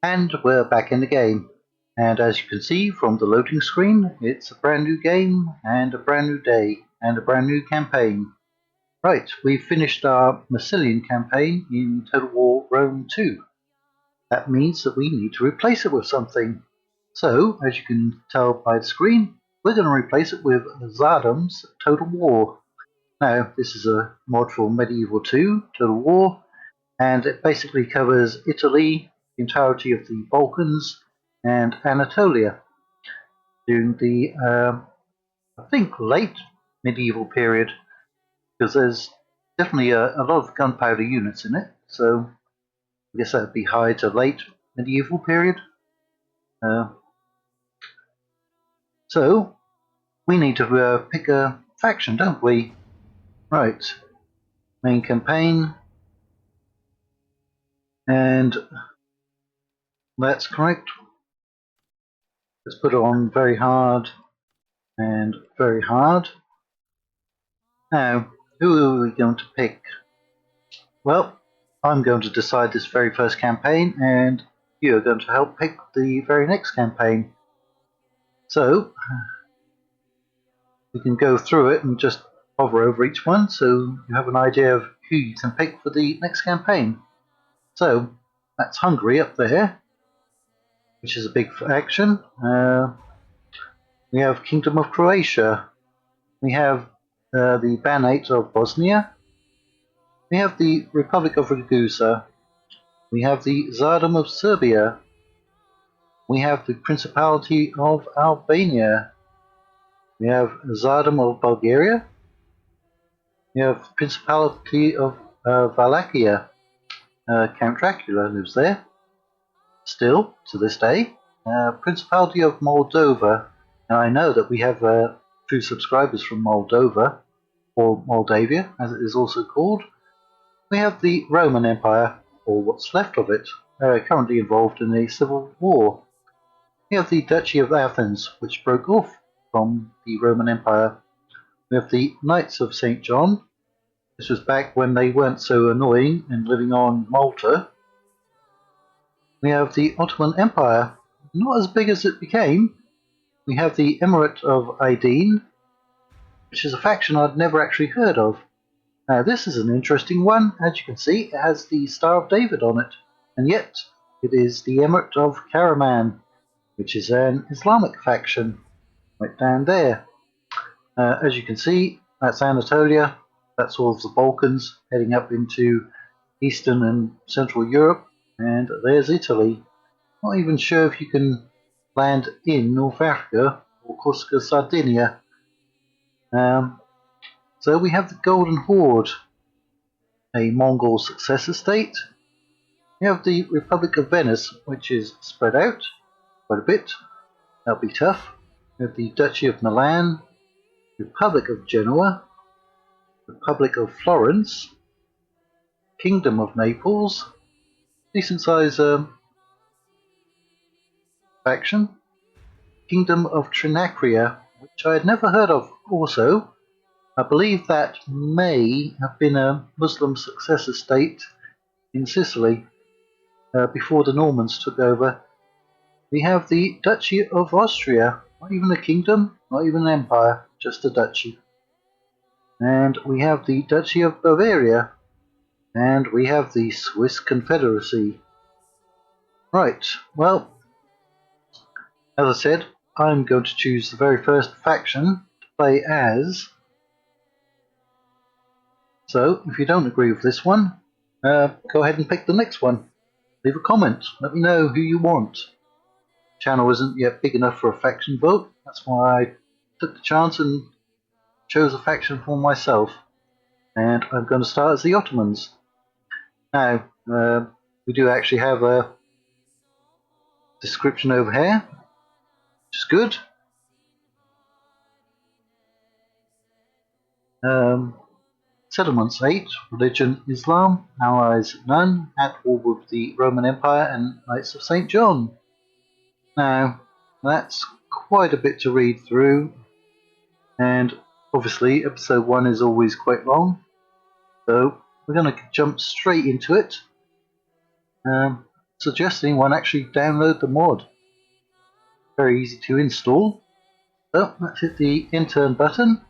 And we're back in the game. And as you can see from the loading screen, it's a brand new game and a brand new day and a brand new campaign. Right, we've finished our Massilian campaign in TotalWar Rome 2. That means that we need to replace it with something. So, as you can tell by the screen, we're going to replace it with Tsardoms Total War. Now, this is a mod for Medieval 2 Total War, and it basically covers Italy, the entirety of the Balkans, and Anatolia during the, I think, late medieval period, because there's definitely a lot of gunpowder units in it, so I guess that would be high to late medieval period. So we need to pick a faction, don't we? Right, main campaign, and that's correct. Let's put it on very hard and very hard. Now, who are we going to pick? Well, I'm going to decide this very first campaign, and you're going to help pick the very next campaign. So, you can go through it and just hover over each one so you have an idea of who you can pick for the next campaign. So, that's Hungary up there, which is a big faction. We have Kingdom of Croatia. We have the Banate of Bosnia. We have the Republic of Ragusa. We have the Tsardom of Serbia. We have the Principality of Albania. We have Tsardom of Bulgaria. We have Principality of Wallachia. Count Dracula lives there. Still, to this day. Principality of Moldova. Now I know that we have few subscribers from Moldova, or Moldavia, as it is also called. We have the Roman Empire, or what's left of it, currently involved in a civil war. We have the Duchy of Athens, which broke off from the Roman Empire. We have the Knights of St. John. This was back when they weren't so annoying and living on Malta. We have the Ottoman Empire, not as big as it became. We have the Emirate of Aydin, which is a faction I'd never actually heard of. Now this is an interesting one. As you can see, it has the Star of David on it, and yet it is the Emirate of Karaman, which is an Islamic faction, right down there. As you can see, that's Anatolia, that's all of the Balkans, heading up into Eastern and Central Europe, and there's Italy. Not even sure if you can land in North Africa or Corsica, Sardinia. So we have the Golden Horde, a Mongol successor state. We have the Republic of Venice, which is spread out quite a bit. That'll be tough. We have the Duchy of Milan, Republic of Genoa, Republic of Florence, Kingdom of Naples, decent size faction, Kingdom of Trinacria, which I had never heard of also. I believe that may have been a Muslim successor state in Sicily before the Normans took over. We have the Duchy of Austria, not even a kingdom, not even an empire, just a duchy. And we have the Duchy of Bavaria, and we have the Swiss Confederacy. Right, well, as I said, I'm going to choose the very first faction to play as. So, if you don't agree with this one, go ahead and pick the next one. Leave a comment, let me know who you want. The channel isn't yet big enough for a faction vote, that's why I took the chance and chose a faction for myself. And I'm going to start as the Ottomans. Now, we do actually have a description over here, which is good. Settlements 8, religion Islam, allies none, at war with the Roman Empire and Knights of St. John. Now, that's quite a bit to read through, and obviously episode 1 is always quite long, so we're going to jump straight into it. suggest anyone actually download the mod. Very easy to install. So let's hit the intern button.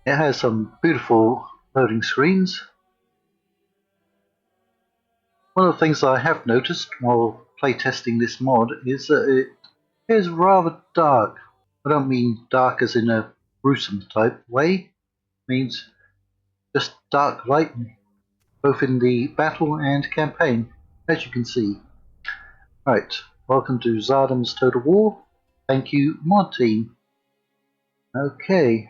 It has some beautiful loading screens. One of the things I have noticed while playtesting this mod is that it is rather dark. I don't mean dark as in a gruesome type way. It means just dark light, both in the battle and campaign, as you can see. Right, welcome to Tsardoms TotalWar. Thank you, mod team. Okay,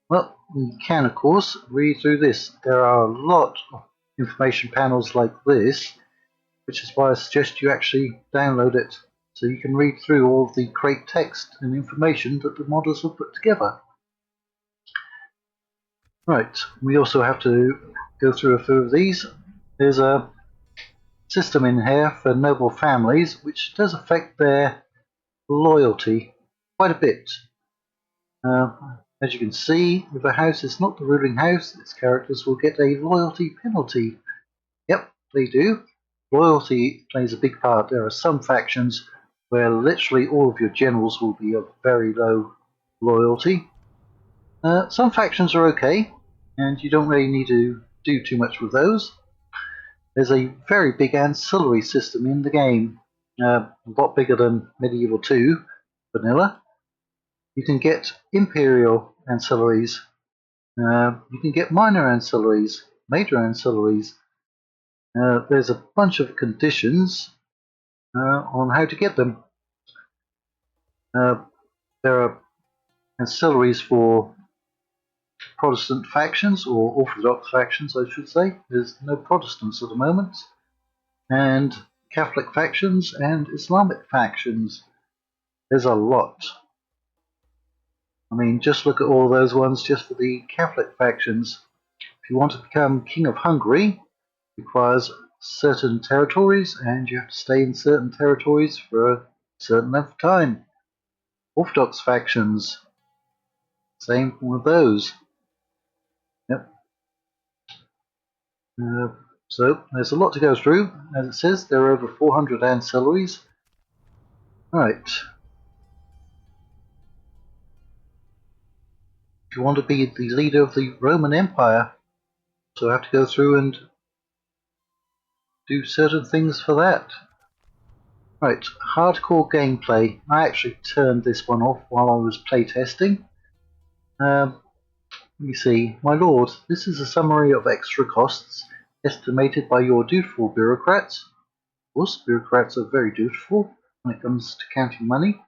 well, we can of course read through this. There are a lot of information panels like this, which is why I suggest you actually download it so you can read through all of the great text and information that the modders have put together. Right, we also have to go through a few of these. There's a system in here for noble families which does affect their loyalty quite a bit. As you can see, if a house is not the ruling house, its characters will get a loyalty penalty. Yep, they do. Loyalty plays a big part. There are some factions where literally all of your generals will be of very low loyalty. Some factions are okay, and you don't really need to do too much with those. There's a very big ancillary system in the game, a lot bigger than Medieval 2 vanilla. You can get Imperial ancillaries, you can get minor ancillaries, major ancillaries. There's a bunch of conditions on how to get them. There are ancillaries for Protestant factions, or Orthodox factions I should say. There's no Protestants at the moment. And Catholic factions and Islamic factions. There's a lot. I mean, just look at all those ones just for the Catholic factions. If you want to become King of Hungary, it requires certain territories, and you have to stay in certain territories for a certain length of time. Orthodox factions, same with those. Yep. So there's a lot to go through. As it says, there are over 400 ancillaries. Right. If you want to be the leader of the Roman Empire, so you have to go through and do certain things for that. Right, hardcore gameplay. I actually turned this one off while I was playtesting. Let me see. My lord, this is a summary of extra costs estimated by your dutiful bureaucrats. Of course, bureaucrats are very dutiful when it comes to counting money.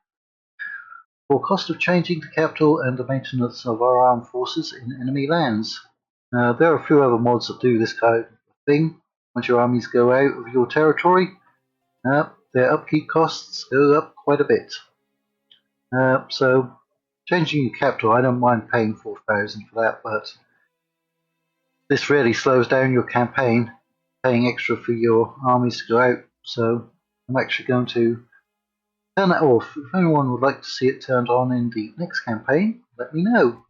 For cost of changing the capital and the maintenance of our armed forces in enemy lands. There are a few other mods that do this kind of thing. Once your armies go out of your territory, their upkeep costs go up quite a bit. So, changing your capital, I don't mind paying 4,000 for that, but this really slows down your campaign, paying extra for your armies to go out. So, I'm actually going to turn that off. If anyone would like to see it turned on in the next campaign, let me know.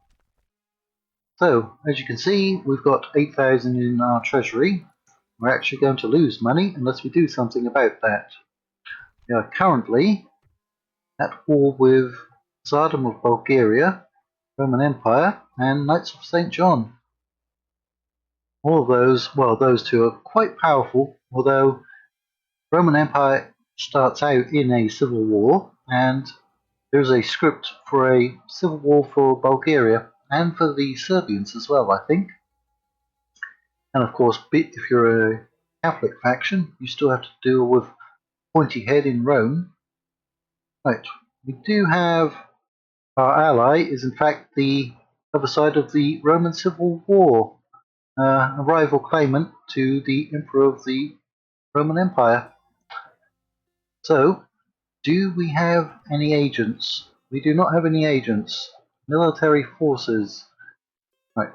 So, as you can see, we've got 8,000 in our treasury. We're actually going to lose money unless we do something about that. We are currently at war with Tsardom of Bulgaria, Roman Empire, and Knights of St. John. All of those, well, those two are quite powerful, although Roman Empire starts out in a civil war, and there's a script for a civil war for Bulgaria, and for the Serbians as well, I think. And of course, if you're a Catholic faction, you still have to deal with pointy head in Rome. Right, we do have our ally is in fact the other side of the Roman Civil War, a rival claimant to the Emperor of the Roman Empire. So, do we have any agents? We do not have any agents. Military forces. Right.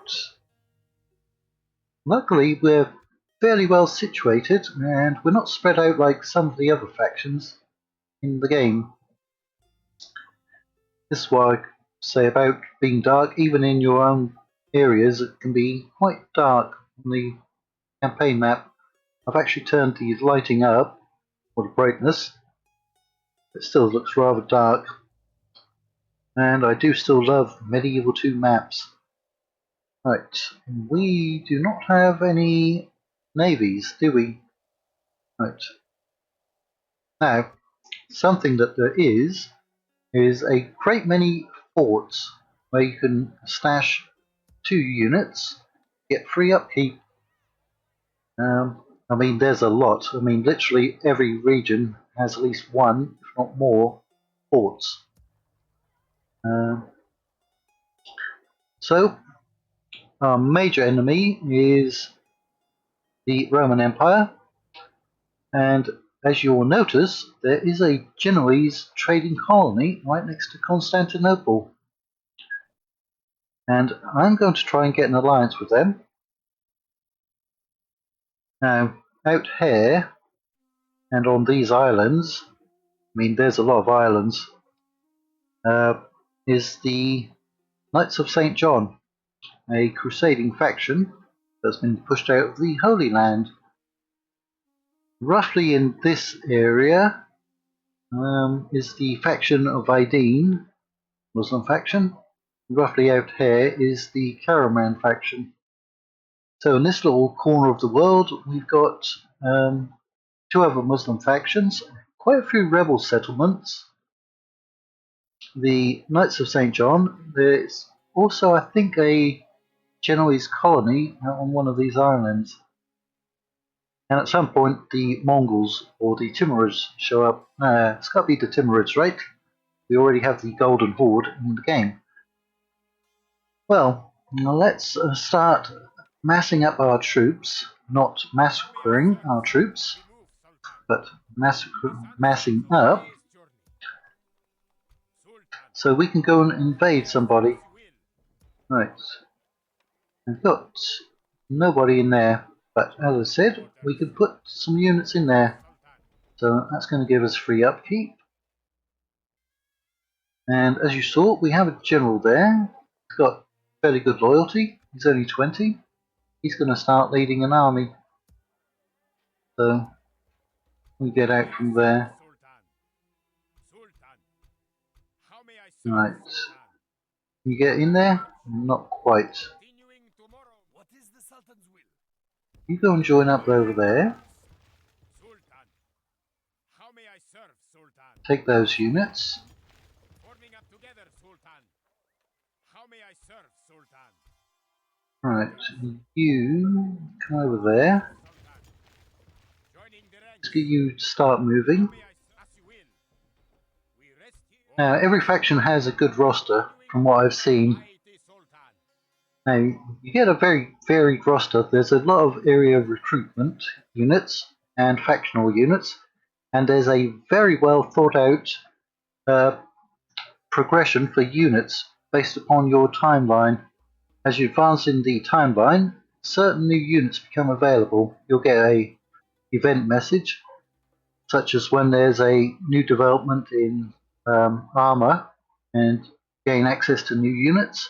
Luckily, we're fairly well situated, and we're not spread out like some of the other factions in the game. This is what I say about being dark. Even in your own areas, it can be quite dark on the campaign map. I've actually turned the lighting up, or the brightness. It still looks rather dark. And I do still love Medieval 2 maps. Right, we do not have any navies, do we? Right. Now, something that there is a great many forts where you can stash 2 units, get free upkeep. I mean, there's a lot. I mean, literally every region has at least one, if not more, forts. So, our major enemy is the Roman Empire, and as you will notice, there is a Genoese trading colony right next to Constantinople. And I'm going to try and get an alliance with them. Now, out here, and on these islands, I mean, there's a lot of islands, is the Knights of St. John, a crusading faction that's been pushed out of the Holy Land. Roughly in this area is the faction of Aidin, Muslim faction. Roughly out here is the Karaman faction. So in this little corner of the world, we've got 2 other Muslim factions, quite a few rebel settlements. The Knights of St. John. There's also, I think, a Genoese colony out on one of these islands. And at some point, the Mongols or the Timurids show up. It's got to be the Timurids, right? We already have the Golden Horde in the game. Well, let's start massing up our troops, not massacring our troops, but massing up, so we can go and invade somebody. Right, I've got nobody in there, but as I said, we can put some units in there, so that's going to give us free upkeep. And as you saw, we have a general there. He's got fairly good loyalty. He's only 20. He's going to start leading an army. So we get out from there. Right. You get in there? Not quite. You go and join up over there. Take those units. Right, you come over there. Let's get you to start moving. Now, every faction has a good roster, from what I've seen. Now, you get a very varied roster. There's a lot of area recruitment units and factional units, and there's a very well thought out progression for units based upon your timeline. As you advance in the timeline, certain new units become available. You'll get a event message, such as when there's a new development in armor and gain access to new units.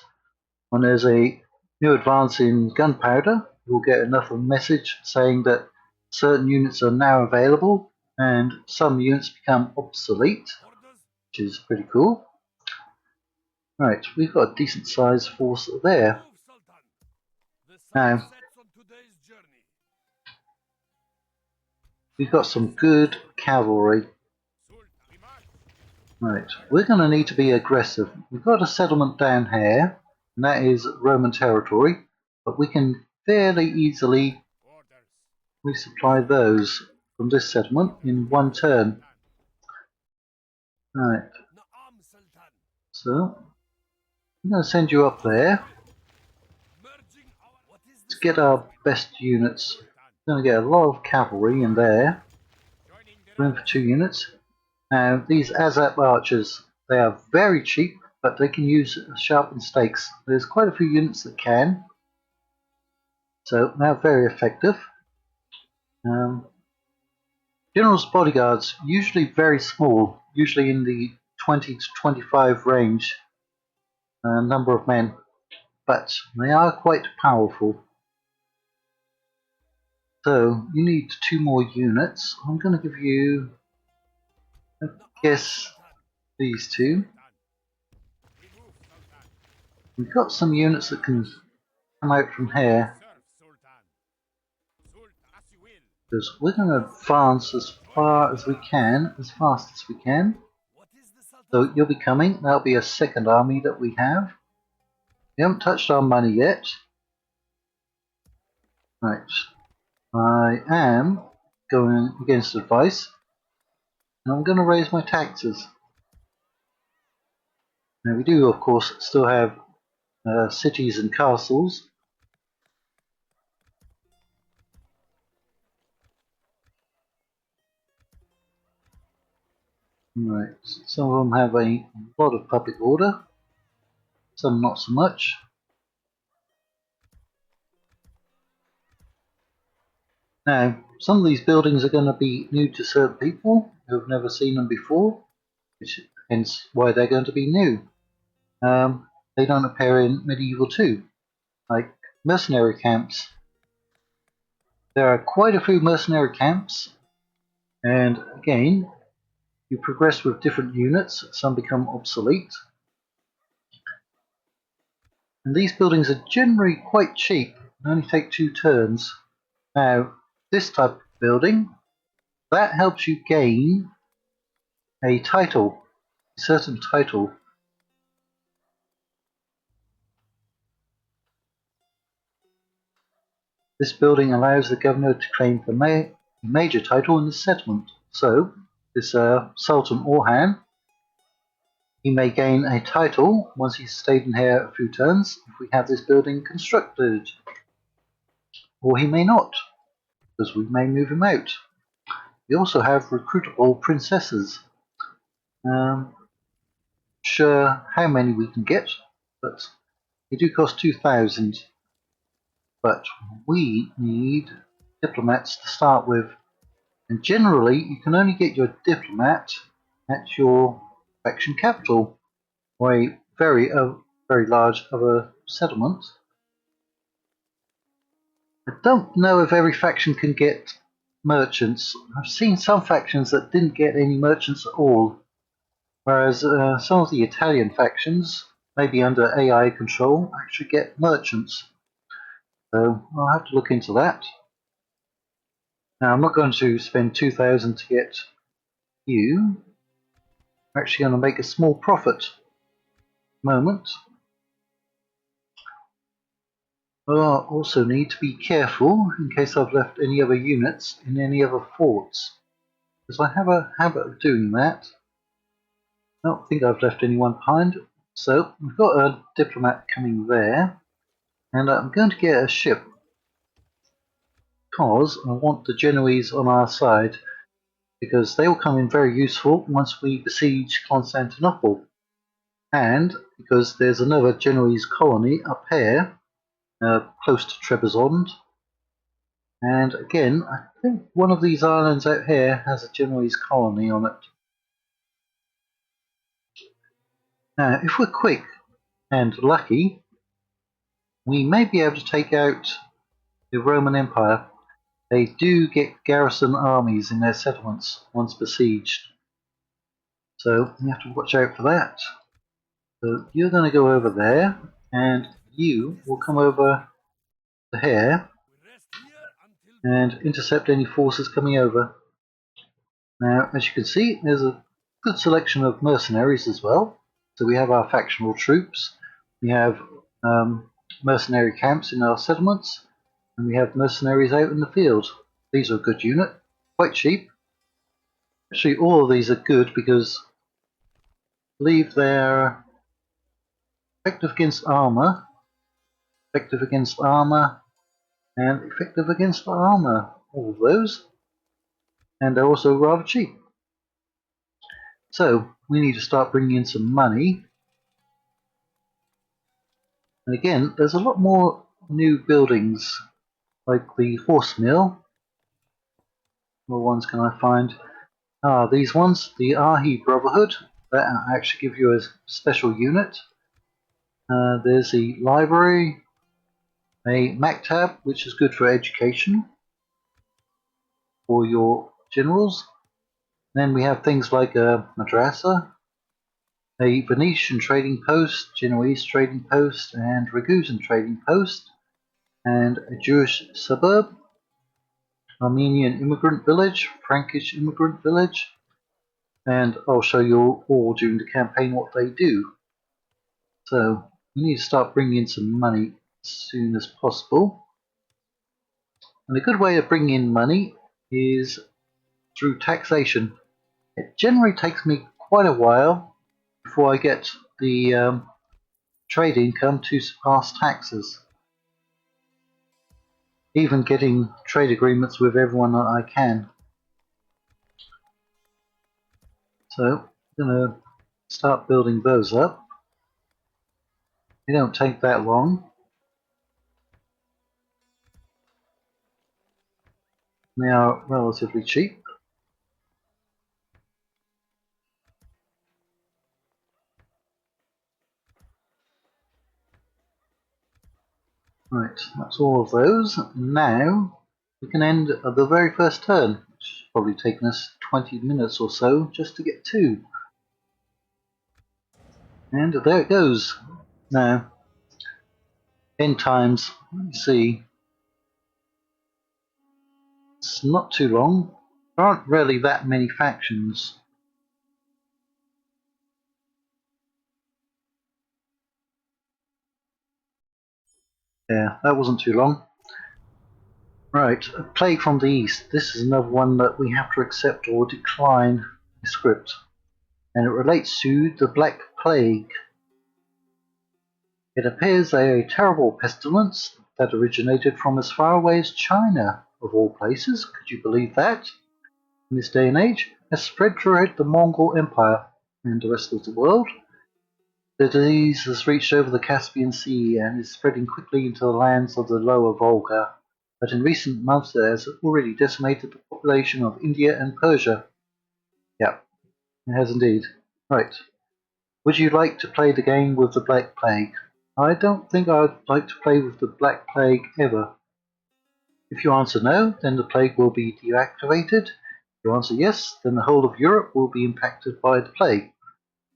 When there's a new advance in gunpowder, you'll get another message saying that certain units are now available and some units become obsolete, which is pretty cool. Right, we've got a decent sized force there. Now, we've got some good cavalry. Right, we're going to need to be aggressive. We've got a settlement down here, and that is Roman territory, but we can fairly easily resupply those from this settlement in one turn. Right, so I'm going to send you up there to get our best units. We're going to get a lot of cavalry in there. Room for 2 units. Now, these Azap archers, they are very cheap, but they can use sharpened stakes. There's quite a few units that can, so they're very effective. General's bodyguards, usually very small, usually in the 20 to 25 range number of men, but they are quite powerful. So you need 2 more units. I'm going to give you, I guess, these 2. We've got some units that can come out from here, because we're going to advance as far as we can, as fast as we can. So you'll be coming. That'll be a second army that we have. We haven't touched our money yet. Right. I am going against advice, and I'm going to raise my taxes. Now we do, of course, still have cities and castles. Right. Some of them have a lot of public order, some not so much. Now, some of these buildings are going to be new to certain people who have never seen them before, which hence why they're going to be new. They don't appear in Medieval 2, like mercenary camps. There are quite a few mercenary camps, and again, you progress with different units. Some become obsolete. And these buildings are generally quite cheap and only take 2 turns. Now, this type of building, that helps you gain a title, a certain title. This building allows the governor to claim the major title in the settlement. So, this Sultan Orhan, he may gain a title once he's stayed in here a few turns if we have this building constructed. Or he may not, because we may move him out. We also have recruitable princesses. Sure how many we can get, but they do cost 2,000. But we need diplomats to start with, and generally you can only get your diplomat at your faction capital, or a very large other settlement. I don't know if every faction can get merchants. I've seen some factions that didn't get any merchants at all, whereas some of the Italian factions, maybe under AI control, actually get merchants. So I'll have to look into that. Now I'm not going to spend 2,000 to get you. I'm actually going to make a small profit. Moment. I also need to be careful in case I've left any other units in any other forts, because I have a habit of doing that. I don't think I've left anyone behind. So we've got a diplomat coming there, and I'm going to get a ship because I want the Genoese on our side, because they will come in very useful once we besiege Constantinople, and because there's another Genoese colony up here close to Trebizond, and again I think one of these islands out here has a Genoese colony on it. Now if we're quick and lucky, we may be able to take out the Roman Empire. They do get garrison armies in their settlements once besieged, so you have to watch out for that. So you're going to go over there, and you will come over to here and intercept any forces coming over. Now, as you can see, there's a good selection of mercenaries as well. So we have our factional troops, we have mercenary camps in our settlements, and we have mercenaries out in the field. These are a good unit, quite cheap. Actually, all of these are good because I believe they're effective against armor, and effective against armor, all of those, and they're also rather cheap. So we need to start bringing in some money, and again there's a lot more new buildings like the horse mill. What ones can I find? These ones, the Ahi Brotherhood, that actually give you a special unit. There's the library, a maktab, which is good for education. for your generals. Then we have things like a madrasa, a Venetian trading post, Genoese trading post, and Ragusan trading post, and a Jewish suburb, Armenian immigrant village, Frankish immigrant village, and I'll show you all during the campaign what they do. So you need to start bringing in some money as soon as possible. And a good way of bringing in money is through taxation. It generally takes me quite a while before I get the trade income to surpass taxes. Even getting trade agreements with everyone that I can. So I'm going to start building those up. They don't take that long. They are relatively cheap. Right, that's all of those. Now we can end at the very first turn, which has probably taken us 20 minutes or so just to get to. And there it goes. Now, end times, let me see. It's not too long. There aren't really that many factions. Yeah, that wasn't too long. Right, a plague from the east. This is another one that we have to accept or decline the script. And it relates to the Black Plague. It appears a terrible pestilence that originated from as far away as China, of all places. Could you believe that? In this day and age, has spread throughout the Mongol Empire and the rest of the world. The disease has reached over the Caspian Sea and is spreading quickly into the lands of the lower Volga, but in recent months it has already decimated the population of India and Persia. Yep, it has indeed. Right. Would you like to play the game with the Black Plague? I don't think I'd like to play with the Black Plague ever. If you answer no, then the plague will be deactivated. If you answer yes, then the whole of Europe will be impacted by the plague.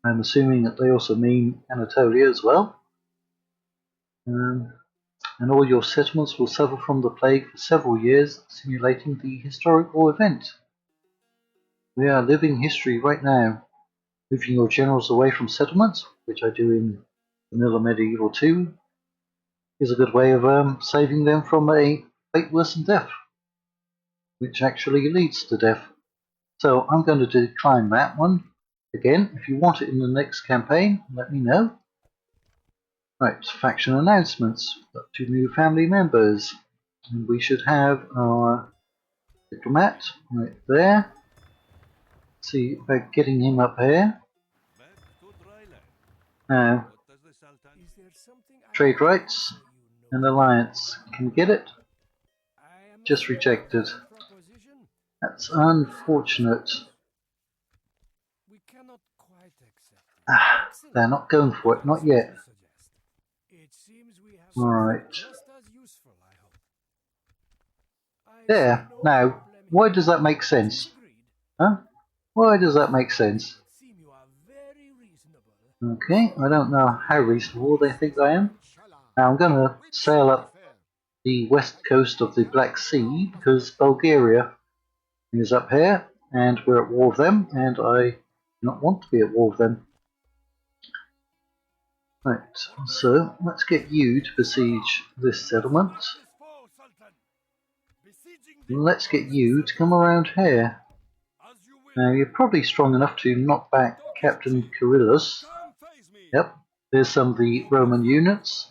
I'm assuming that they also mean Anatolia as well. And all your settlements will suffer from the plague for several years, simulating the historical event. We are living history right now. Moving your generals away from settlements, which I do in Vanilla Medieval 2, is a good way of saving them from a fate worse than death, which actually leads to death. So I'm going to decline that one. Again, if you want it in the next campaign, let me know. Right, faction announcements. Got 2 new family members. And we should have our diplomat right there. Let's see about getting him up here. Now, trade rights and alliance. Can we get it? Just rejected. That's unfortunate. They're not going for it, not yet. Alright. There. Now, why does that make sense? Huh? Why does that make sense? Okay, I don't know how reasonable they think I am. Now I'm going to sail up the west coast of the Black Sea because Bulgaria is up here and we're at war with them and I do not want to be at war with them. Right, so let's get you to besiege this settlement. Let's get you to come around here. Now you're probably strong enough to knock back Captain Kirillus. Yep, there's some of the Roman units.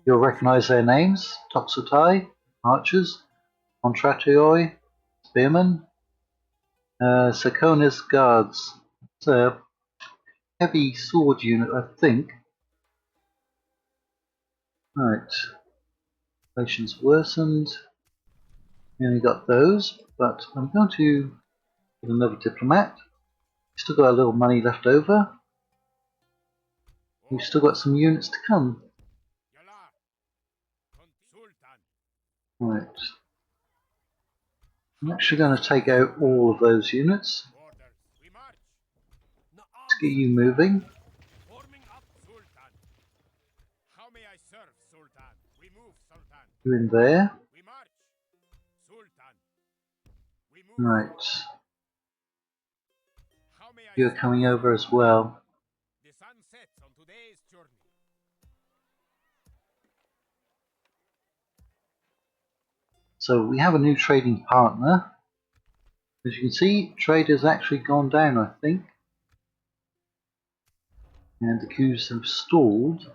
You'll recognise their names: Toxotai, archers, Contratioi, spearmen, Sakonis guards. It's a heavy sword unit, I think. Right, relations worsened. We only got those, but I'm going to get another diplomat. We've still got a little money left over. We've still got some units to come. Right. I'm actually going to take out all of those units. Let's get you moving. You in there. Right. You're coming over as well. So we have a new trading partner. As you can see, trade has actually gone down, I think. And the queues have stalled.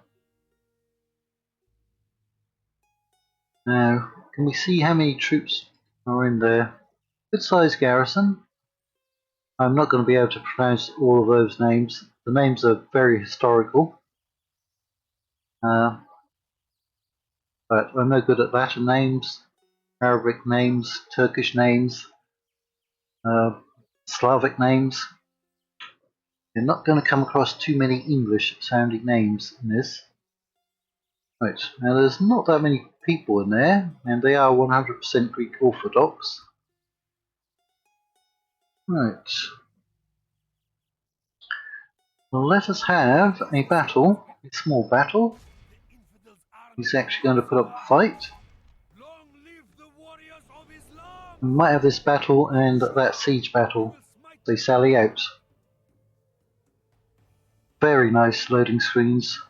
Now, can we see how many troops are in there? Good sized garrison. I'm not going to be able to pronounce all of those names. The names are very historical. But I'm no good at Latin names, Arabic names, Turkish names, Slavic names. You're not going to come across too many English sounding names in this. Right, now there's not that many people in there, and they are 100% Greek Orthodox. Right. Well, let us have a battle, a small battle. He's actually going to put up a fight. We might have this battle and that siege battle. They sally out. Very nice loading screens.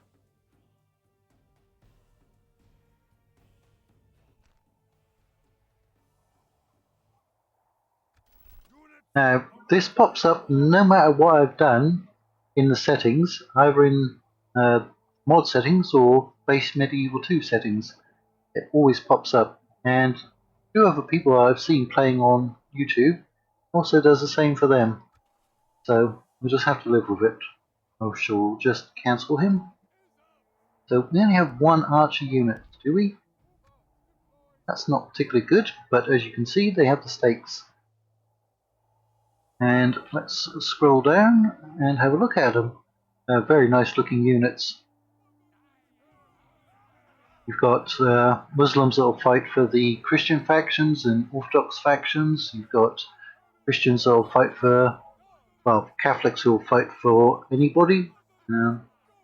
Now, this pops up no matter what I've done in the settings, either in mod settings or base medieval 2 settings. It always pops up, and two other people I've seen playing on YouTube also does the same for them. So we'll just have to live with it. Oh, sure, we'll just cancel him. So we only have one archer unit, do we? That's not particularly good, but as you can see, they have the stakes. And let's scroll down and have a look at them. Very nice looking units. You've got Muslims that will fight for the Christian factions and Orthodox factions. You've got Christians that will fight for, well, Catholics who will fight for anybody.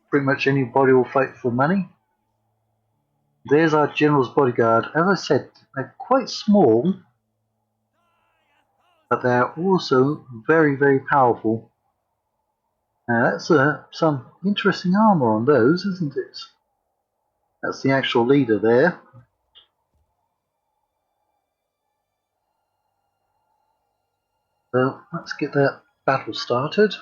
Pretty much anybody will fight for money. There's our General's Bodyguard. As I said, they're quite small, but they're also very, very powerful. Now that's some interesting armor on those, isn't it? That's the actual leader there. So let's get that battle started.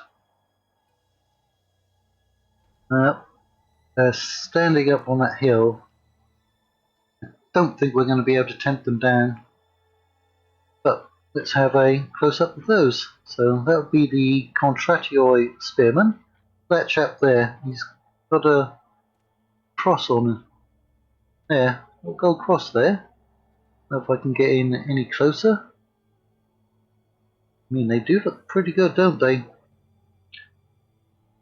They're standing up on that hill. I don't think we're going to be able to tempt them down. But let's have a close-up of those. So that would be the Contratioi Spearman. That chap there, he's got a cross on him. There, we'll go across there. If I can get in any closer. I mean, they do look pretty good, don't they?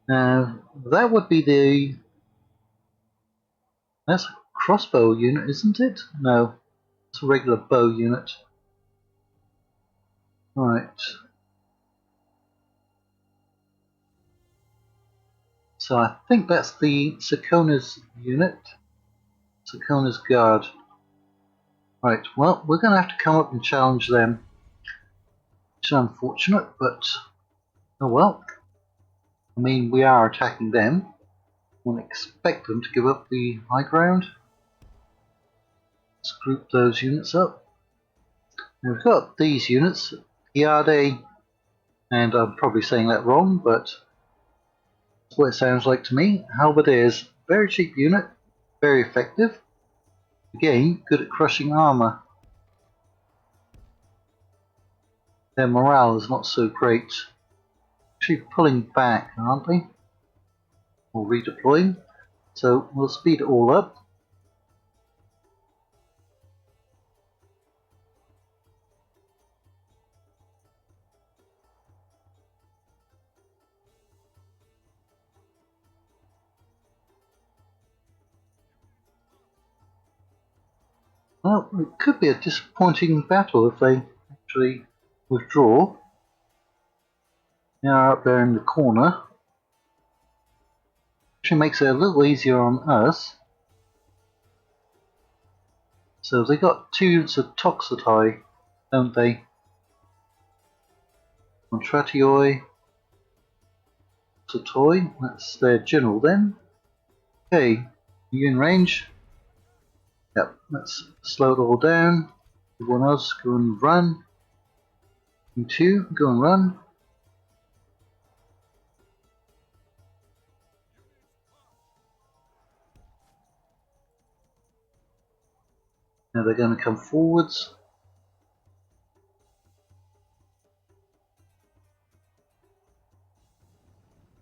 Now, that would be the... That's a crossbow unit, isn't it? No, it's a regular bow unit. Right. So I think that's the Sakona's unit. Sakona's guard. Right, well, we're going to have to come up and challenge them. It's unfortunate, but oh well. I mean, we are attacking them. Wouldn't expect them to give up the high ground. Let's group those units up. Now we've got these units, Iade, and I'm probably saying that wrong, but that's what it sounds like to me. Halberdiers, very cheap unit, very effective. Again, good at crushing armor. Their morale is not so great. Actually pulling back, aren't they? Or redeploying. So we'll speed it all up. Well, it could be a disappointing battle if they actually withdraw. They are up there in the corner. Actually makes it a little easier on us. So they got 2 units of Toxotai, don't they? Contratioi, Satoi, that's their general then. Okay, are you in range? Yep, let's slow it all down. Everyone else, go and run. You two, go and run. Now they're going to come forwards.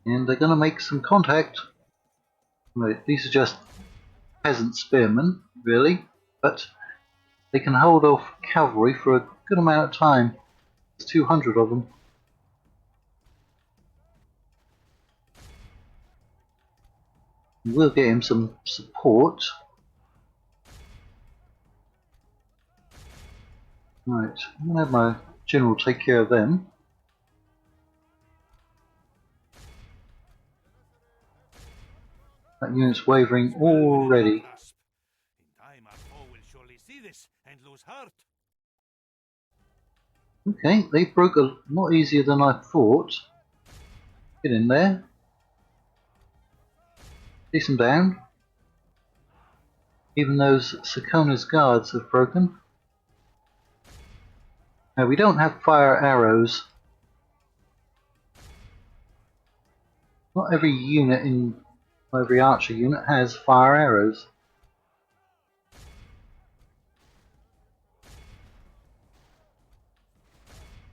And they're going to make some contact. Right, these are just peasant spearmen, really, but they can hold off cavalry for a good amount of time. There's 200 of them. We'll get him some support. Right, I'm going to have my general take care of them. That unit's wavering already. Okay, they broke a lot easier than I thought. Get in there. Chase them down. Even those Sakona's guards have broken. Now we don't have fire arrows. Not every unit in every archer unit has fire arrows.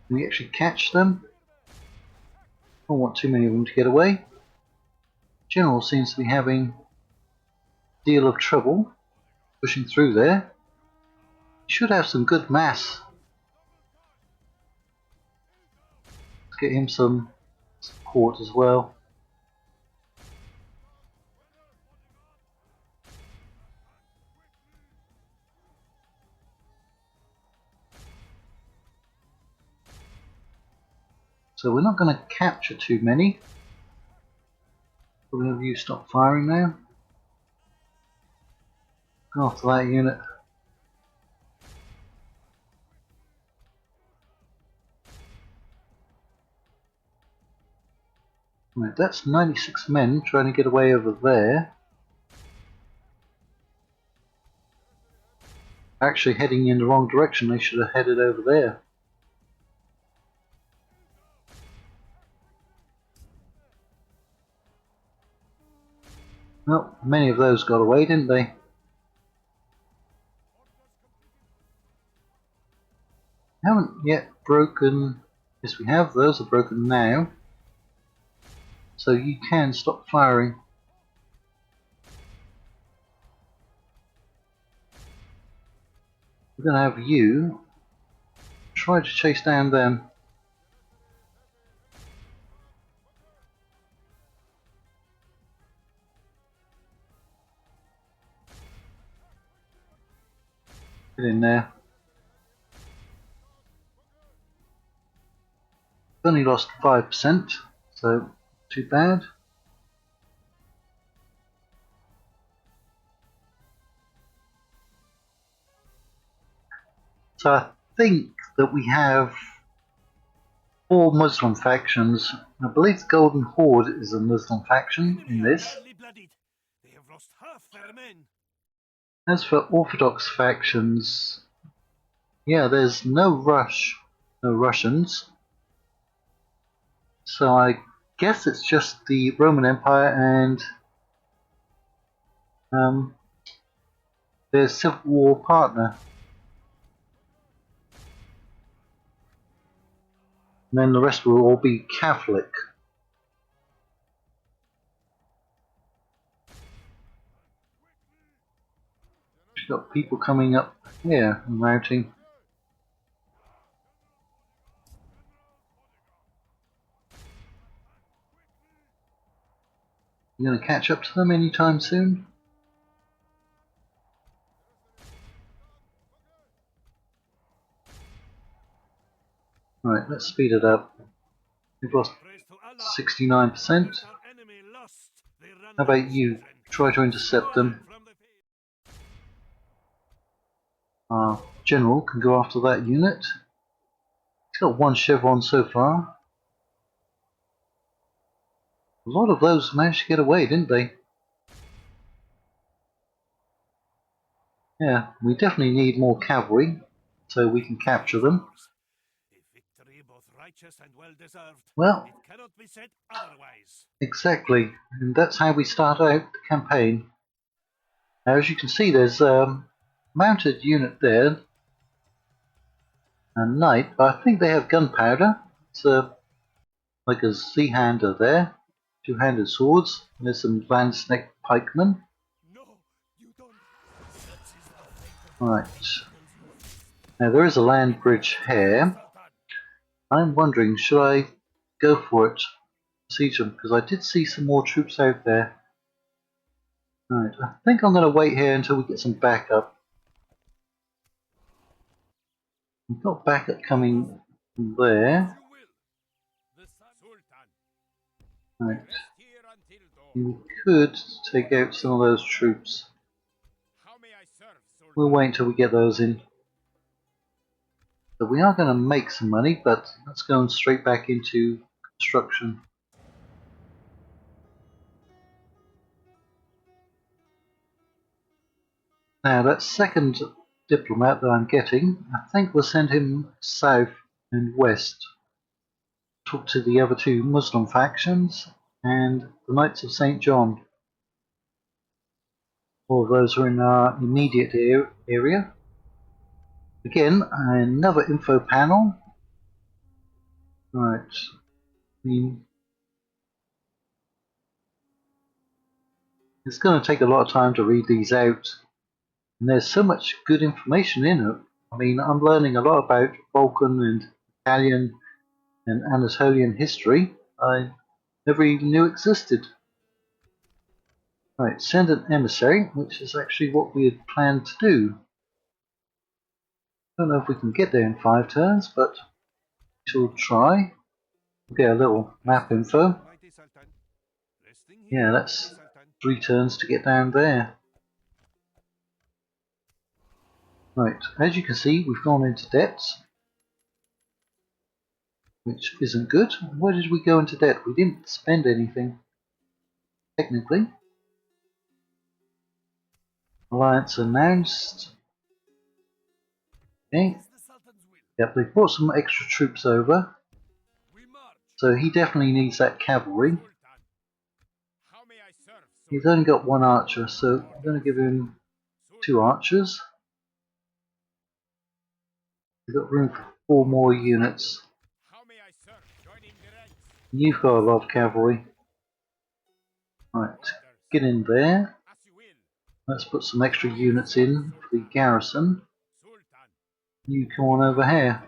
Can we actually catch them? I don't want too many of them to get away. General seems to be having a deal of trouble pushing through there. He should have some good mass. Let's get him some support as well. So we're not going to capture too many. Probably have you stop firing now. Go after that unit. Right, that's 96 men trying to get away over there. Actually heading in the wrong direction, they should have headed over there. Well, many of those got away, didn't they? Haven't yet broken. Yes, we have. Those are broken now. So you can stop firing. We're going to have you try to chase down them. Get in there. Only lost 5%, so too bad. So I think that we have 4 Muslim factions. I believe the Golden Horde is a Muslim faction in this. As for Orthodox factions, yeah, there's no Russians. So I guess it's just the Roman Empire and their Civil War partner. And then the rest will all be Catholic. We've got people coming up here and routing. You going to catch up to them anytime soon? Right, let's speed it up. We've lost 69%. How about you? Try to intercept them. Our general can go after that unit. He's got one chevron so far. A lot of those managed to get away, didn't they? Yeah, we definitely need more cavalry so we can capture them. Well, exactly, and that's how we start out the campaign. Now, as you can see, there's a mounted unit there, a knight, but I think they have gunpowder. It's like a Z-hander there, two-handed swords. There's some landsneck pikemen. Right. Now there is a land bridge here. I'm wondering, should I go for it? Siege them, because I did see some more troops out there. Right, I think I'm going to wait here until we get some backup. We've got backup coming from there. Right. We could take out some of those troops. We'll wait until we get those in. So we are going to make some money, but let's go straight back into construction. Now that second diplomat that I'm getting, I think we'll send him south and west. Talk to the other two Muslim factions and the Knights of St. John. All of those are in our immediate area. Again, another info panel. Right. It's going to take a lot of time to read these out. And there's so much good information in it. I mean, I'm learning a lot about Balkan and Italian and Anatolian history I never even knew existed. Right, send an emissary, which is actually what we had planned to do. Don't know if we can get there in 5 turns, but we shall try. We'll get a little map info. Yeah, that's 3 turns to get down there. Right, as you can see, we've gone into debt, which isn't good. Where did we go into debt? We didn't spend anything, technically. Alliance announced. Okay. Yep, they brought some extra troops over. So he definitely needs that cavalry. He's only got 1 archer, so I'm going to give him 2 archers. We've got room for 4 more units. You've got a lot of cavalry. Right, get in there. Let's put some extra units in for the garrison. You come on over here.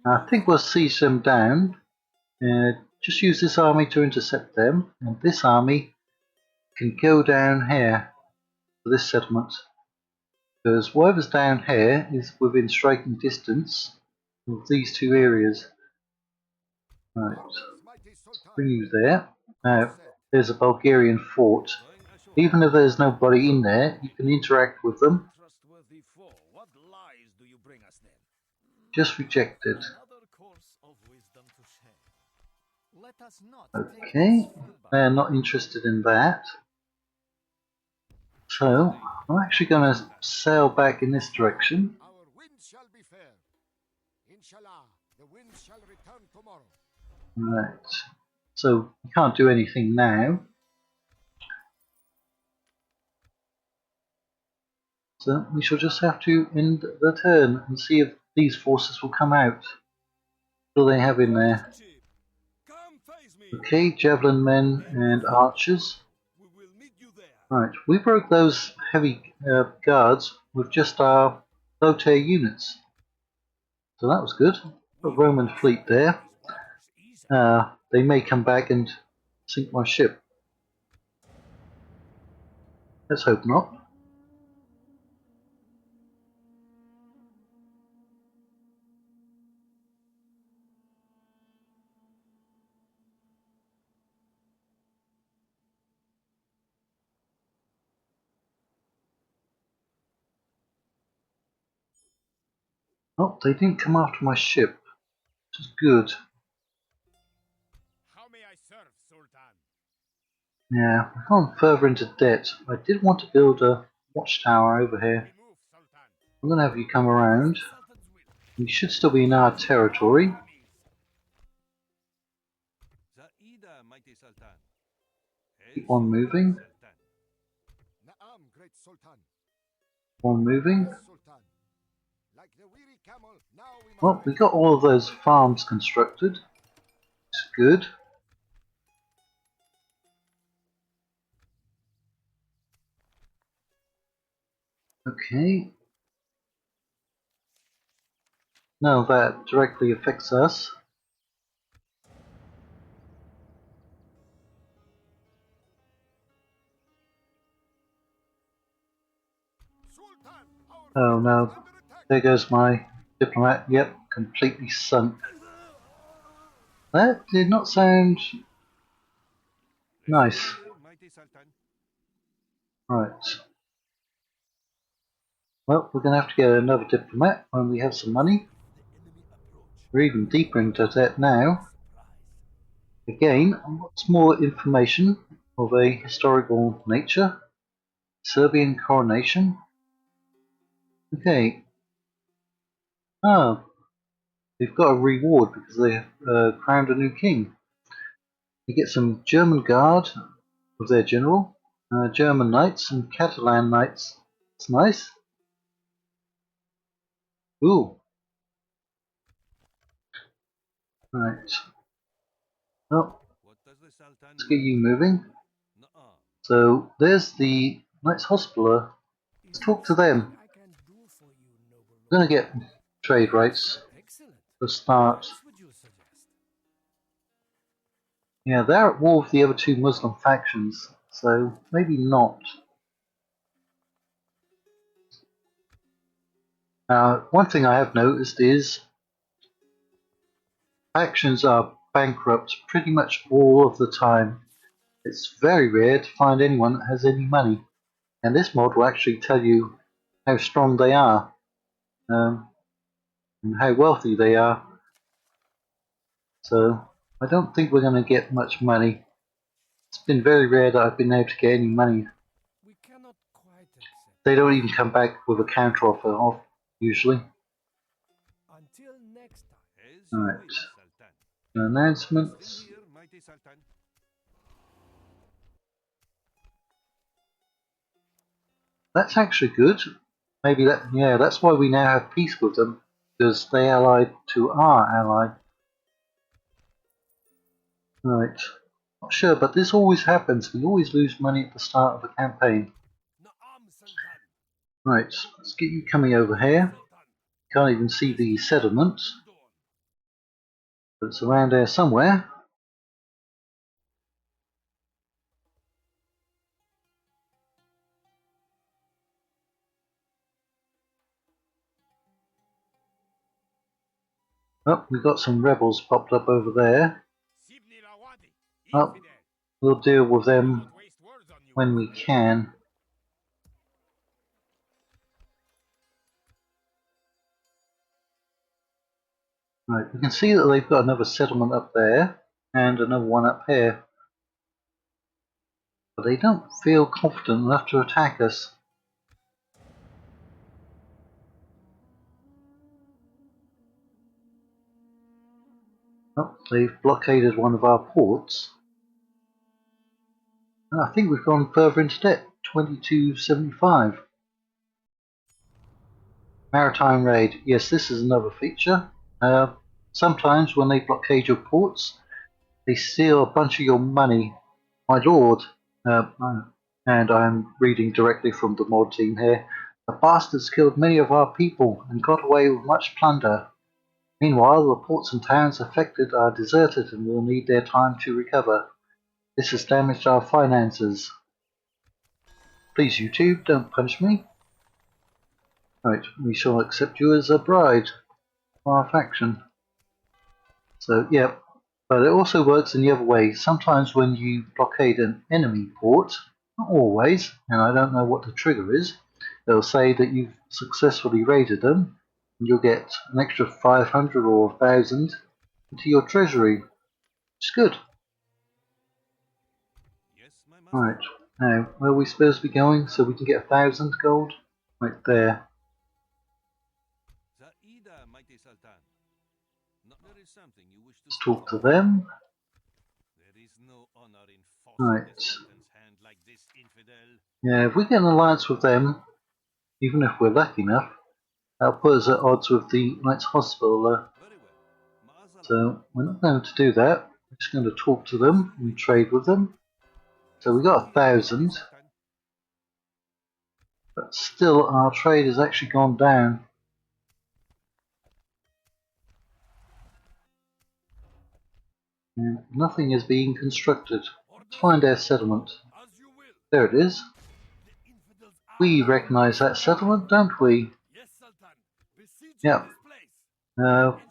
I think we'll siege them down. Just use this army to intercept them, and this army can go down here for this settlement. Because whatever's down here is within striking distance of these 2 areas. Right, bring you there. Now, there's a Bulgarian fort. Even if there's nobody in there, you can interact with them. Just rejected. Okay, they're not interested in that. So, I'm actually going to sail back in this direction. Right, so we can't do anything now. So we shall just have to end the turn and see if these forces will come out. What do they have in there? Okay, javelin men and archers. Right, we broke those heavy guards with just our low tier units. So that was good. A Roman fleet there. They may come back and sink my ship. Let's hope not. . Oh, they didn't come after my ship, which is good. How may I serve, Sultan? Yeah, I've gone further into debt. I did want to build a watchtower over here. We move, Sultan. I'm going to have you come around. Sultan's will. You should still be in our territory. Zaida, mighty Sultan. Keep on moving. Sultan. Naam, great Sultan. Keep on moving. Sultan. Like the weary camel, now we must Well, we got all of those farms constructed. It's good. Okay. Now that directly affects us. Sultan, our Oh fleet is no. under attack. There goes my diplomat. Yep, completely sunk. That did not sound nice. Mighty Sultan. Right. Well, we're going to have to get another diplomat when we have some money. We're even deeper into debt now. Again, what's more information of a historical nature? Serbian coronation. Okay. Ah, they've got a reward because they have crowned a new king. You get some German guard of their general, German knights and Catalan knights. It's nice. Ooh. Right. Well, What does the Sultan let's get you moving. Nuh-uh. So there's the Knights Hospitaller. Let's talk to them. I can do for you, noble We're going to get trade rights Excellent. for a start. What would you suggest? Yeah, they're at war with the other two Muslim factions, so maybe not. One thing I have noticed is factions are bankrupt pretty much all of the time. It's very rare to find anyone that has any money, and this mod will actually tell you how strong they are and how wealthy they are. So I don't think we're going to get much money. It's been very rare that I've been able to get any money. We cannot quite accept. They don't even come back with a counter offer usually. Until next time. As you Alright. will, Sultan. Announcements. Still here, mighty Sultan. That's actually good. Maybe that's why we now have peace with them, because they allied to our ally. Right. Not sure, but this always happens. We always lose money at the start of a campaign. Naam, Sultan. Right, let's get you coming over here. Can't even see the settlement, but it's around there somewhere. Oh, we've got some rebels popped up over there. Oh, we'll deal with them when we can. Right, we can see that they've got another settlement up there and another one up here. But they don't feel confident enough to attack us. Oh, they've blockaded one of our ports. And I think we've gone further into debt. 2275. Maritime raid. Yes, this is another feature. Sometimes when they blockade your ports, they steal a bunch of your money. My lord, and I'm reading directly from the mod team here, the bastards killed many of our people and got away with much plunder. Meanwhile, the ports and towns affected are deserted and will need their time to recover. This has damaged our finances. Please, YouTube, don't punish me. Right, we shall accept you as a bride for our faction. So, yeah, but it also works in the other way. Sometimes when you blockade an enemy port, not always, and I don't know what the trigger is, they'll say that you've successfully raided them. and you'll get an extra 500 or 1,000 into your treasury, which is good. Yes, my master. Right, now where are we supposed to be going so we can get 1,000 gold? Right there. Zaida, mighty Sultan. No, there is something you wish to Let's speak talk to of. them. There is no honor in forcing Right. the Sultan's hand like this, infidel. Yeah, if we get an alliance with them, even if we're lucky enough, that'll put us at odds with the Knights Hospitaller. Very well. Ma'azallah. So we're not going to do that. We're just going to talk to them and trade with them. So we got 1,000, Sultan. but still our trade has actually gone down. And nothing is being constructed. Let's find our settlement. As you will. There it is. The infidels are We recognize that settlement, don't we? Yes, Sultan. Besiege Yep. this place. Inshallah.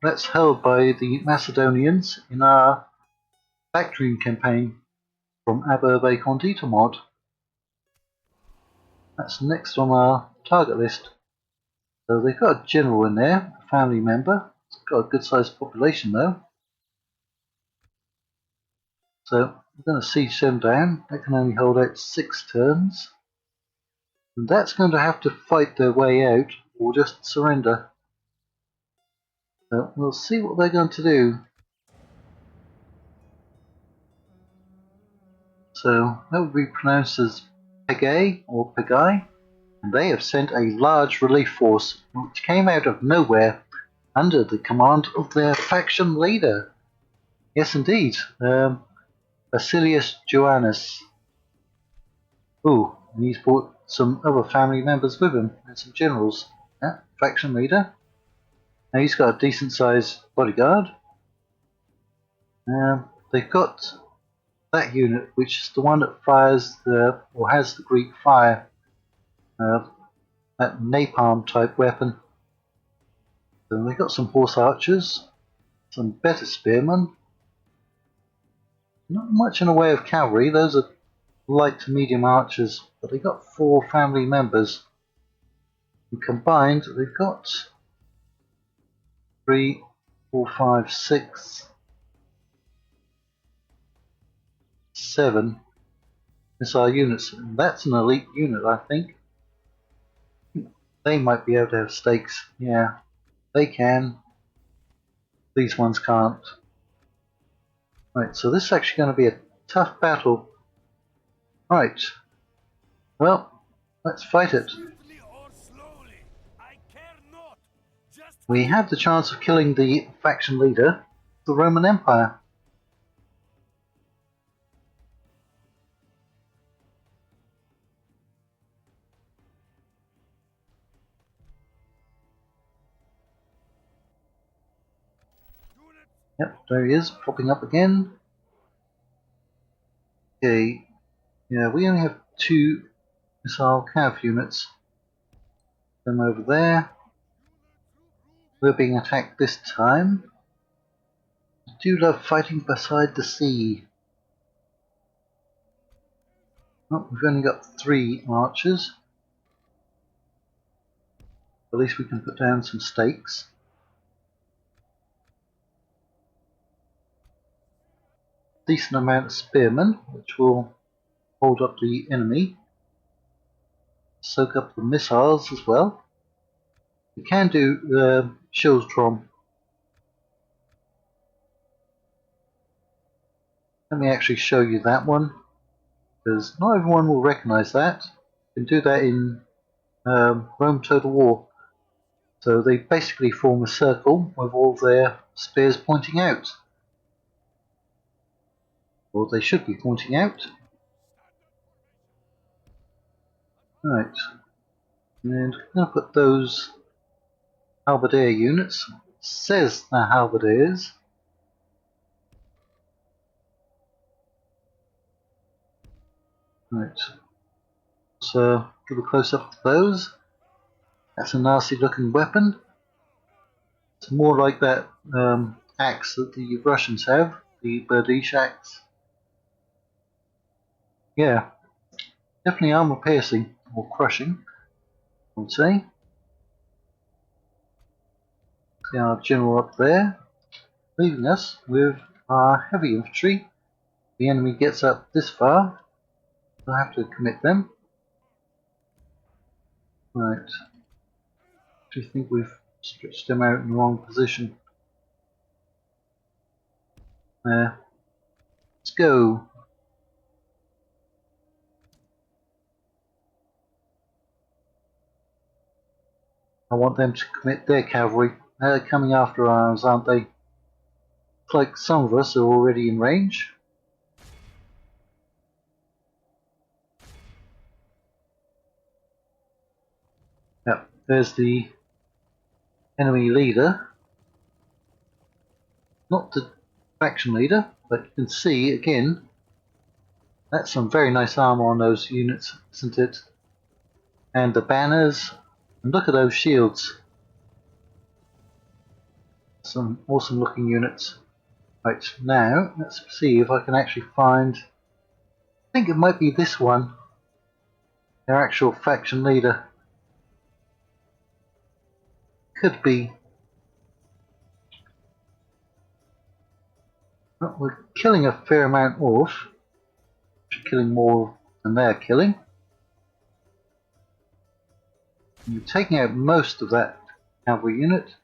That's held by the Macedonians in our Bactrian campaign from Aberbe mod. That's next on our target list. So they've got a general in there, a family member. It's got a good sized population though. So we're going to siege them down. They can only hold out 6 turns. And that's going to have to fight their way out or just surrender. So we'll see what they're going to do. So that would be pronounced as Pegay or Pegay. And they have sent a large relief force which came out of nowhere under the command of their faction leader. Yes, indeed. Basilius Joannes. Ooh, and he's brought some other family members with him and some generals. Yeah, faction leader. Now he's got a decent sized bodyguard. They've got that unit, which is the one that fires the, or has the Greek fire, that napalm type weapon. Then they've got some horse archers, some better spearmen. Not much in the way of cavalry, those are light to medium archers, but they've got 4 family members. And combined, they've got 3, 4, 5, 6, 7 missile units. And that's an elite unit, I think. They might be able to have stakes. Yeah, they can. These ones can't. Right, so this is actually going to be a tough battle. Right. Well, let's fight it. Swiftly or slowly. I care not. Just We have the chance of killing the faction leader of the Roman Empire. Yep, there he is, popping up again. Okay, yeah, we only have 2 missile cav units. Them over there. We're being attacked this time. I do love fighting beside the sea. Oh, we've only got 3 archers. At least we can put down some stakes. Decent amount of spearmen, which will hold up the enemy. Soak up the missiles as well. We can do Schildtrom. Let me actually show you that one, because not everyone will recognise that. You can do that in Rome Total War. So they basically form a circle with all their spears pointing out. Or they should be pointing out. Right. And I'm going to put those halberdier units. It says they're halberdiers. Right. So give a close up to those. That's a nasty looking weapon. It's more like that axe that the Russians have, the Berdish axe. Yeah, definitely armor piercing or crushing, I would say. get our general up there, leaving us with our heavy infantry. The enemy gets up this far, we'll have to commit them. Right. Do you think we've stretched them out in the wrong position? There. Let's go. I want them to commit their cavalry. They're coming after ours, aren't they? Looks like some of us are already in range. Yep, there's the enemy leader. Not the faction leader, but you can see again, that's some very nice armor on those units, isn't it? And the banners, and look at those shields. Some awesome looking units. Right, now let's see if I can actually find, I think it might be this one, their actual faction leader. Could be. Well, we're killing a fair amount off. We're killing more than they're killing. And we're taking out most of that cavalry unit.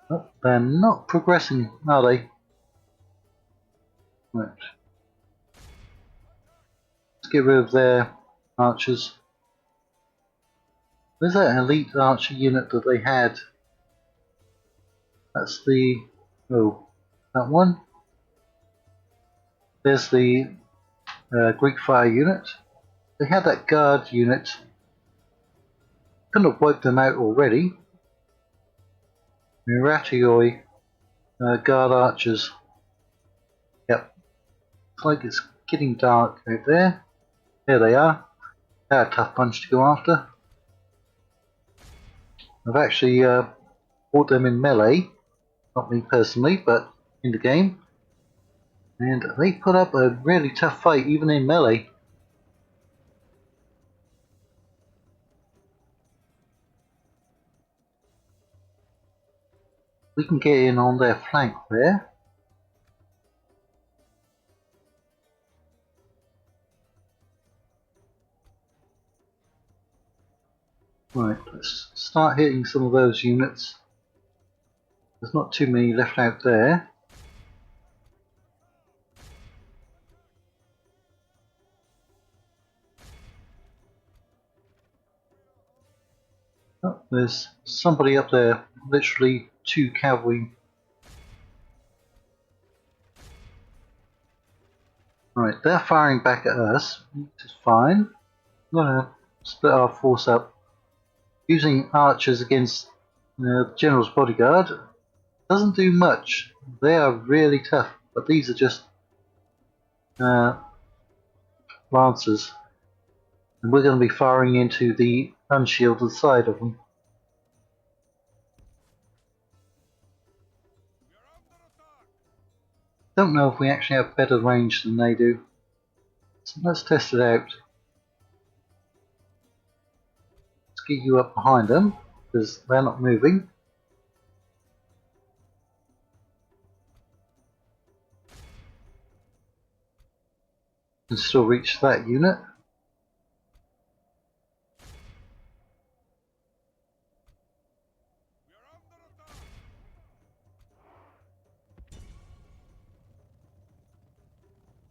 Oh, they're not progressing, are they? Right. Let's get rid of their archers. Where's that elite archer unit that they had? That's the... oh, that one. There's the Greek fire unit. They had that guard unit. Couldn't have wiped them out already. Miratioi guard archers. Yep. Looks like it's getting dark out there. There they are. They're a tough bunch to go after. I've actually fought them in melee. Not me personally, but in the game. And they put up a really tough fight even in melee. We can get in on their flank there. Right, let's start hitting some of those units. There's not too many left out there. Oh, there's somebody up there, literally 2 cavalry. Right, they're firing back at us, which is fine. I'm going to split our force up. Using archers against the general's bodyguard doesn't do much. They are really tough, but these are just lancers. And we're going to be firing into the unshielded side of them. Don't know if we actually have better range than they do. So let's test it out. Let's get you up behind them, because they're not moving. Can still reach that unit.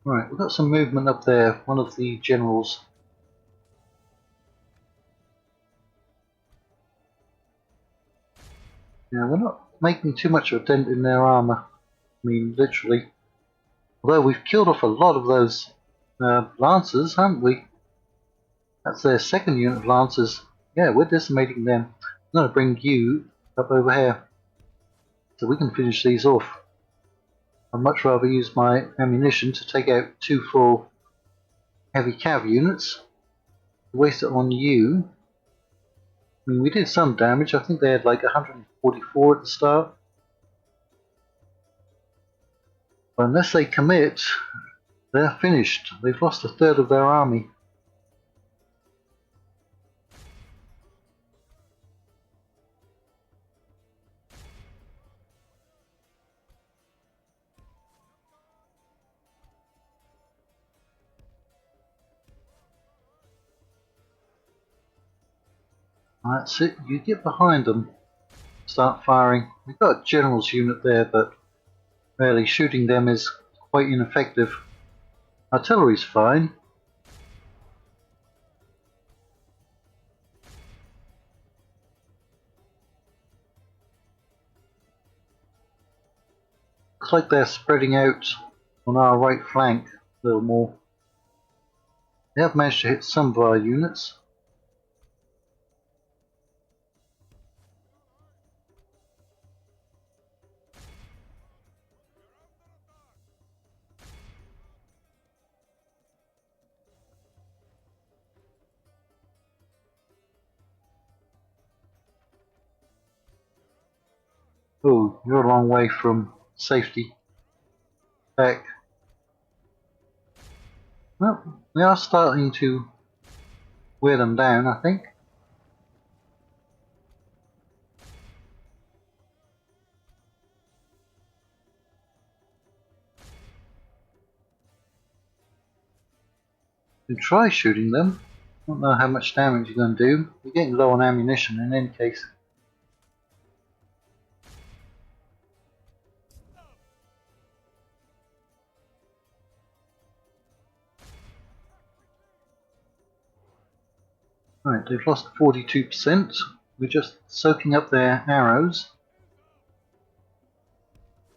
Right, we've got some movement up there. One of the generals. Yeah, we're not making too much of a dent in their armor. I mean, literally. Although we've killed off a lot of those lancers, haven't we? That's their second unit of lancers. Yeah, we're decimating them. I'm going to bring you up over here so we can finish these off. I'd much rather use my ammunition to take out 2 full heavy cav units. Waste it on you. I mean, we did some damage. I think they had like 144 at the start. But unless they commit, they're finished. They've lost a third of their army. That's it, you get behind them, start firing. We've got a general's unit there, but really shooting them is quite ineffective. Artillery's fine. Looks like they're spreading out on our right flank a little more. They have managed to hit some of our units. Oh, you're a long way from safety. Back. Well, they are starting to wear them down, I think. You can try shooting them. Don't know how much damage you're going to do. You're getting low on ammunition in any case. Right, they've lost 42%. We're just soaking up their arrows.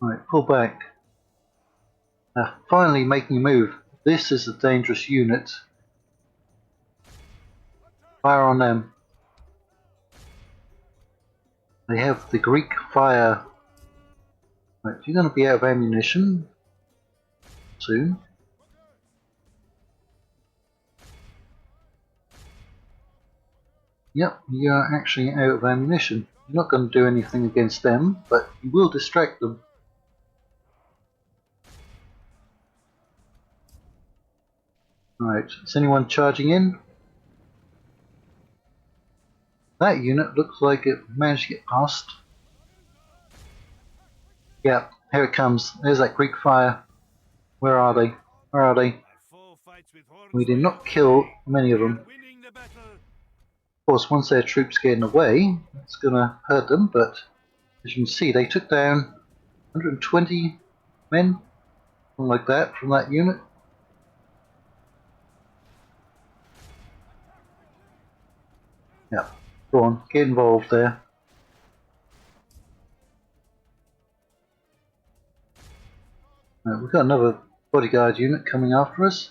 Right, pull back. They're finally making a move. This is a dangerous unit. Fire on them. They have the Greek fire. Right, you're going to be out of ammunition soon. Yep, you're actually out of ammunition. You're not going to do anything against them, but you will distract them. Right, is anyone charging in? That unit looks like it managed to get past. Yeah, here it comes. There's that Greek fire. Where are they? Where are they? We did not kill many of them. Of course, once their troops get in the way, it's going to hurt them, but as you can see, they took down 120 men, something like that, from that unit. Yeah, go on, get involved there. Right, we've got another bodyguard unit coming after us.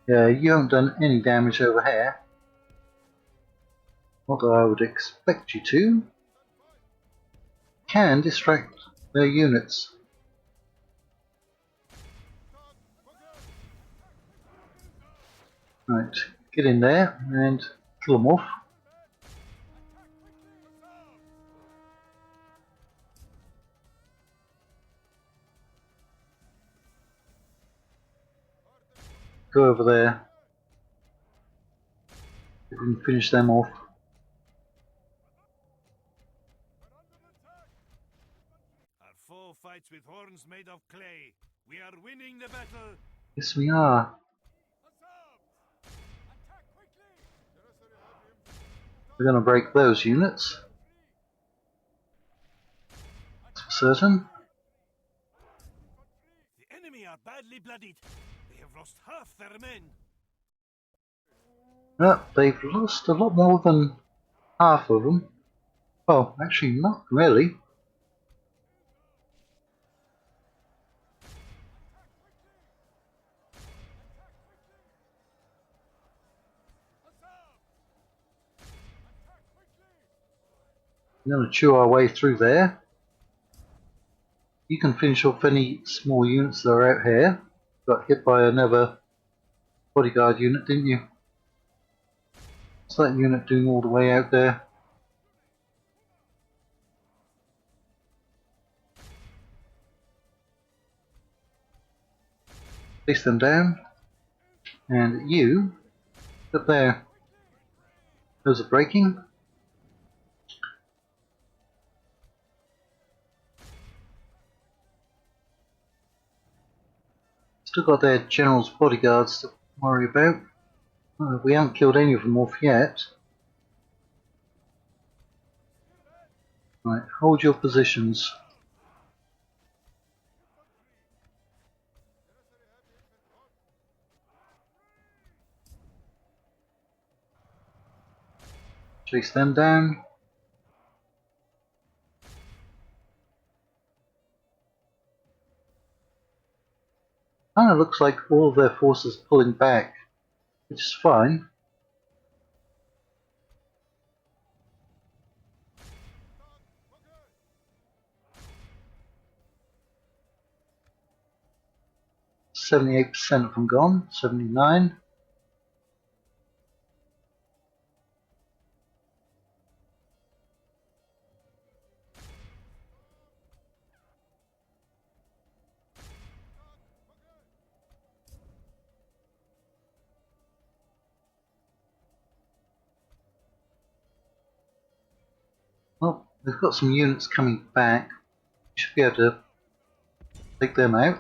Yeah, you haven't done any damage over here. Not that I would expect you to. Can distract their units. Right, get in there and kill them off. Go over there. We can finish them off. Our foe fights with horns made of clay. We are winning the battle. Yes, we are. We're going to break those units. That's for certain. The enemy are badly bloodied. They have lost half their men. They've lost a lot more than half of them. Oh, actually not really. We're going to chew our way through there. You can finish off any small units that are out here. Got hit by another bodyguard unit, didn't you? What's that unit doing all the way out there? Place them down. And you, up there. Those are breaking. Still got their general's bodyguards to worry about. We haven't killed any of them off yet. Right, hold your positions. Chase them down. Kind of looks like all of their forces pulling back, which is fine. %78% of them gone. 79. Well, they've got some units coming back. We should be able to take them out.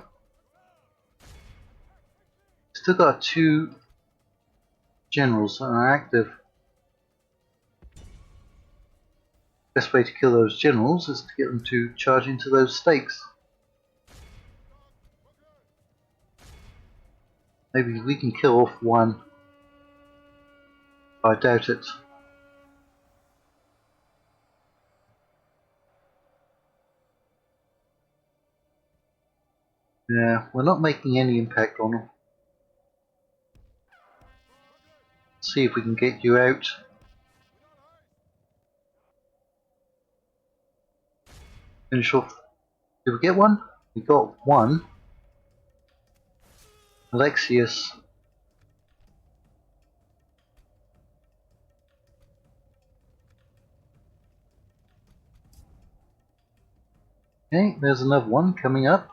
Still got 2 generals that are active. Best way to kill those generals is to get them to charge into those stakes. Maybe we can kill off one. I doubt it. Yeah, we're not making any impact on them. See if we can get you out. Finish off. Did we get one? We got one. Alexius. Okay, there's another one coming up.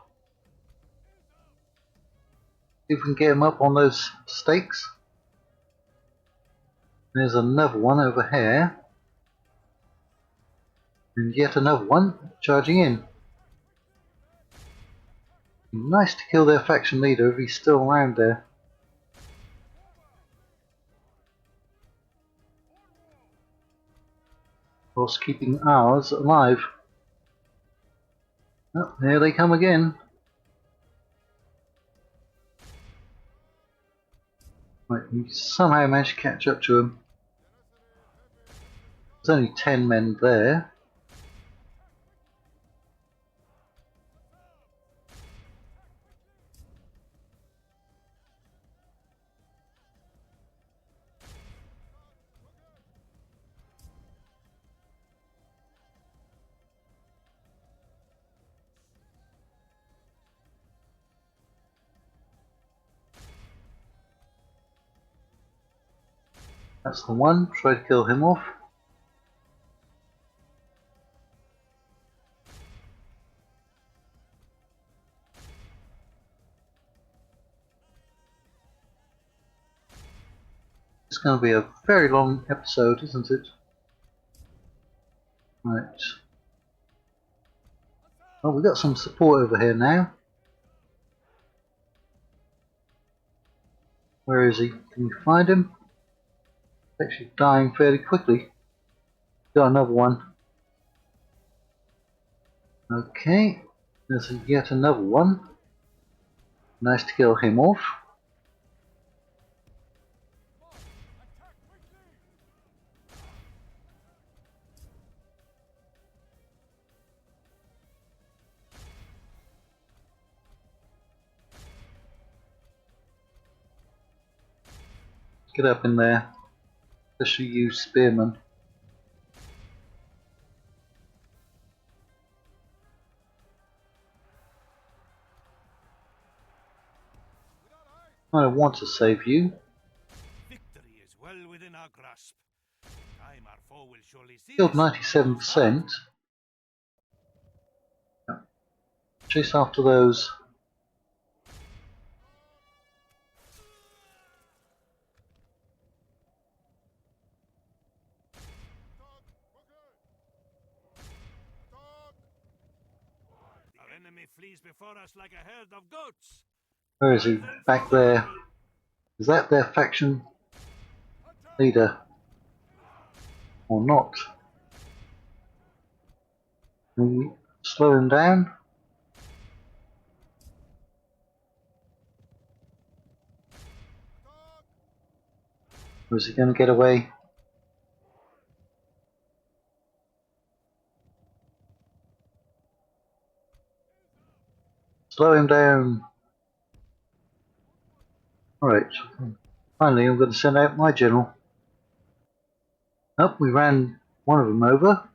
See if we can get him up on those stakes. There's another one over here. And yet another one charging in. Nice to kill their faction leader if he's still around there. Whilst keeping ours alive. Oh, here they come again. Right, we somehow managed to catch up to them. There's only 10 men there. That's the one. Try to kill him off. It's going to be a very long episode, isn't it? Right. Well, we've got some support over here now. Where is he? Can you find him? He's actually dying fairly quickly. Got another one. Okay. There's yet another one. Nice to kill him off. Get up in there. Especially you, spearmen. I want to save you. Victory is well within our grasp. Time our foe will surely see Killed us. 97%. Chase after those enemy flees before us like a herd of goats. Where is he? Back there. Is that their faction leader? Or not? Can we slow him down? Or is he going to get away? Slow him down. Alright. Finally, I'm going to send out my general. Oh, we ran one of them over.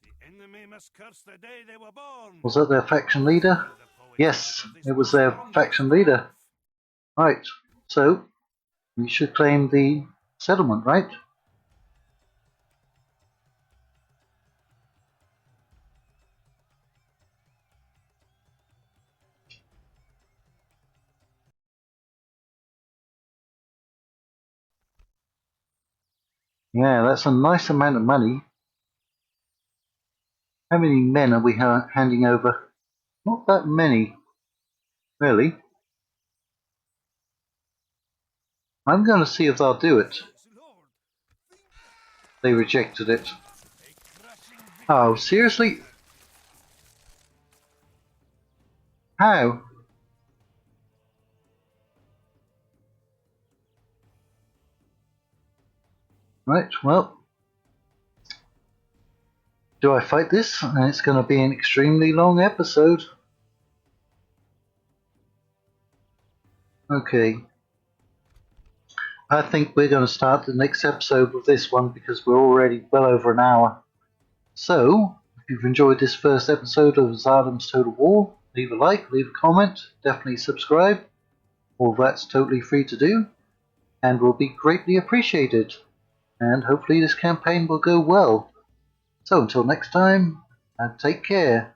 The enemy must curse the day they were born. Was that their faction leader? Yes, it was their faction leader. Right, so we should claim the settlement, right? Yeah, that's a nice amount of money. How many men are we handing over? Not that many, really. I'm going to see if they'll do it. They rejected it. Oh, seriously? How? Right, well. Do I fight this? And it's going to be an extremely long episode. Okay. I think we're going to start the next episode with this one because we're already well over an hour. So, if you've enjoyed this first episode of Tsardoms Total War, leave a like, leave a comment, definitely subscribe. All that's totally free to do and will be greatly appreciated. And hopefully this campaign will go well. So until next time, and take care.